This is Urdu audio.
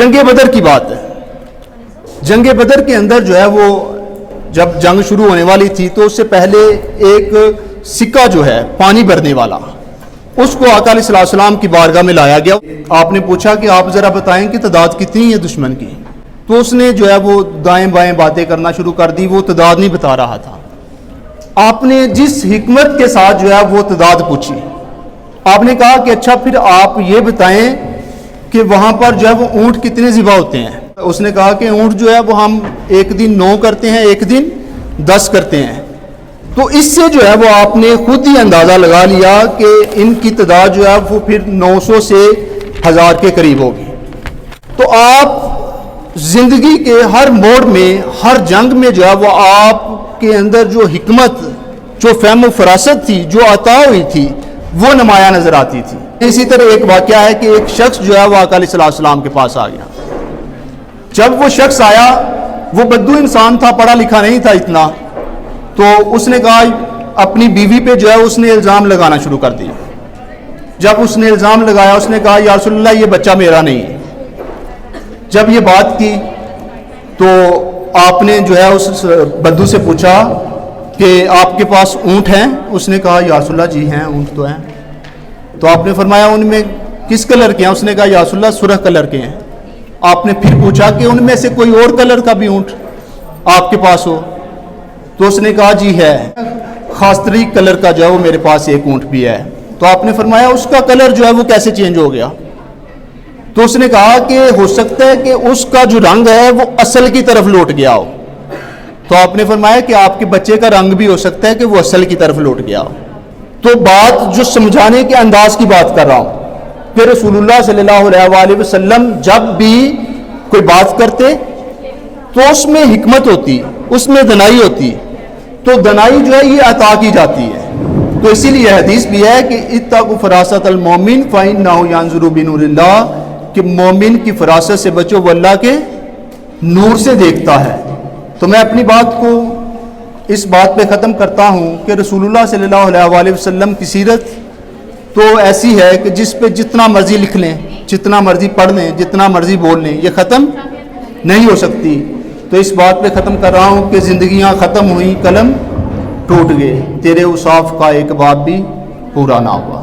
جنگ بدر کی بات ہے. جنگ بدر کے اندر جو ہے وہ جب جنگ شروع ہونے والی تھی تو اس سے پہلے ایک سکہ جو ہے پانی بھرنے والا اس کو آقا علیہ السلام کی بارگاہ میں لایا گیا. آپ نے پوچھا کہ آپ ذرا بتائیں کہ تعداد کتنی ہے دشمن کی. تو اس نے جو ہے وہ دائیں بائیں باتیں کرنا شروع کر دی, وہ تعداد نہیں بتا رہا تھا. آپ نے جس حکمت کے ساتھ جو ہے وہ تعداد پوچھی, آپ نے کہا کہ اچھا پھر آپ یہ بتائیں کہ وہاں پر جو ہے وہ اونٹ کتنے ذبح ہوتے ہیں. اس نے کہا کہ اونٹ جو ہے وہ ہم ایک دن 9 کرتے ہیں, ایک دن 10 کرتے ہیں. تو اس سے جو ہے وہ آپ نے خود ہی اندازہ لگا لیا کہ ان کی تعداد جو ہے وہ پھر 900 سے 1000 کے قریب ہوگی. تو آپ زندگی کے ہر موڑ میں, ہر جنگ میں جو ہے وہ آپ کے اندر جو حکمت, جو فہم و فراست تھی, جو عطا ہوئی تھی, وہ نمایاں نظر آتی تھی. اسی طرح ایک واقعہ ہے کہ ایک شخص جو ہے وہ آقا علیہ السلام کے پاس آ گیا. جب وہ شخص آیا, وہ بدو انسان تھا, پڑھا لکھا نہیں تھا اتنا, تو اس نے کہا اپنی بیوی پہ جو ہے اس نے الزام لگانا شروع کر دیا. جب اس نے الزام لگایا اس نے کہا یا رسول اللہ یہ بچہ میرا نہیں ہے. جب یہ بات کی تو آپ نے جو ہے اس بدو سے پوچھا کہ آپ کے پاس اونٹ ہیں؟ اس نے کہا یا رسول اللہ جی ہیں, اونٹ تو ہیں. تو آپ نے فرمایا ان میں کس کلر کے ہیں؟ اس نے کہا یا رسول اللہ سرخ کلر کے ہیں. آپ نے پھر پوچھا کہ ان میں سے کوئی اور کلر کا بھی اونٹ آپ کے پاس ہو؟ تو اس نے کہا جی ہے, خاصری کلر کا جو ہے وہ میرے پاس ایک اونٹ بھی ہے. تو آپ نے فرمایا اس کا کلر جو ہے وہ کیسے چینج ہو گیا؟ تو اس نے کہا کہ ہو سکتا ہے کہ اس کا جو رنگ ہے وہ اصل کی طرف لوٹ گیا ہو. تو آپ نے فرمایا کہ آپ کے بچے کا رنگ بھی ہو سکتا ہے کہ وہ اصل کی طرف لوٹ گیا ہو. تو بات جو سمجھانے کے انداز کی بات کر رہا ہوں کہ رسول اللہ صلی اللہ علیہ وآلہ وسلم جب بھی کوئی بات کرتے تو اس میں حکمت ہوتی, اس میں دنائی ہوتی. تو دنائی جو ہے یہ عطا کی جاتی ہے. تو اسی لیے حدیث بھی ہے کہ اتقوا فراست المومن فإنہ ینظر بنور اللہ, کہ مومن کی فراست سے بچو, وہ اللہ کے نور سے دیکھتا ہے. تو میں اپنی بات کو اس بات پہ ختم کرتا ہوں کہ رسول اللہ صلی اللہ علیہ وآلہ وسلم کی سیرت تو ایسی ہے کہ جس پہ جتنا مرضی لکھ لیں, جتنا مرضی پڑھ لیں, جتنا مرضی بول لیں, یہ ختم نہیں ہو سکتی. تو اس بات پہ ختم کر رہا ہوں کہ زندگیاں ختم ہوئیں, قلم ٹوٹ گئے, تیرے اوصاف کا ایک باب بھی پورا نہ ہوا.